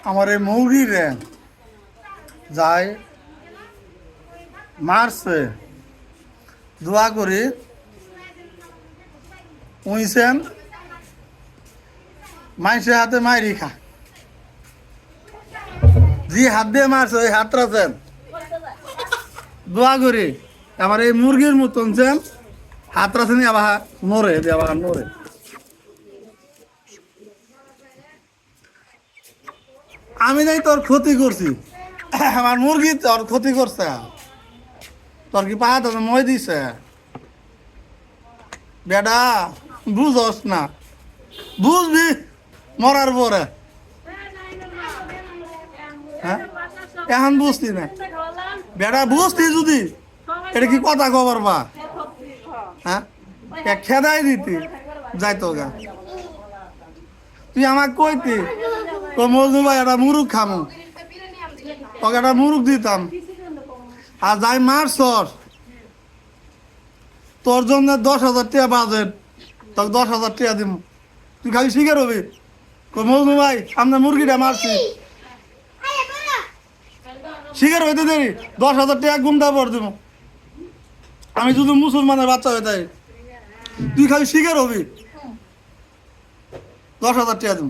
আমার এই মুরগিরে যায় মারছে দোয়া করি উইছেন মাইসের হাতে মাইরি খা জি হাত দিয়ে মারছে ওই হাত রাখছেন দোয়া করি আমার এই মুরগির মতন যেন হাত রাখছেন আবার নড়ে আবার নড়ে আমি নাই তোর ক্ষতি করছি আমার মুরগি তোর ক্ষতি করছে তোর কি পা তো মই দিছে বেডা বুঝস না বুঝবি মরার পরে হ্যাঁ এখন বুঝতি না বেডা বুঝতি যদি এটা কি কথা খবর বা হ্যাঁ খেদাই দিতি যাইতো গা তুই আমাকে কইতি তো মজনু ভাই একটা মুরুখ খামো তোকে একটা মুরুখ দিতাম আর যাই মারছর তোর জন্য 10,000 টাকা বাজেট তোকে 10,000 টাকা দিব তুই খালি শিখে রবি মজনু ভাই আমরা মুরগিটা মারছি শিখে হইতে দেরি 10,000 টাকা গুমটা পর দিব আমি শুধু মুসলমানের বাচ্চা হয়ে তাই তুই খালি শিখে রবি 10,000 টাকা দিব